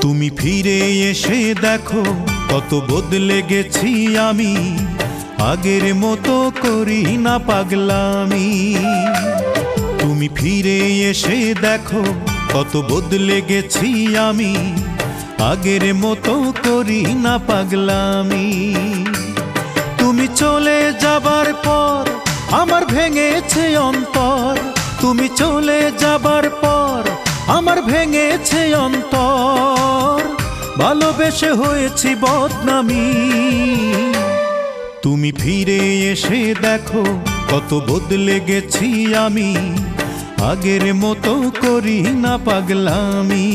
তুমি ফিরে এসে দেখো কত বদলে গেছি আমি, আগের মতো করি না পাগলামি। তুমি ফিরে এসে দেখো কত বদলে গেছি আমি, আগের মতো করি না পাগলামি। তুমি চলে যাবার পর আমার ভেঙেছে অন্তর, তুমি চলে যাবার পর আমার ভেঙেছে অন্তর, ভালোবেসে হয়েছি বদনামি। তুমি ফিরে এসে দেখো কত বদলে গেছি আমি, আগের মতো করি না পাগলামি।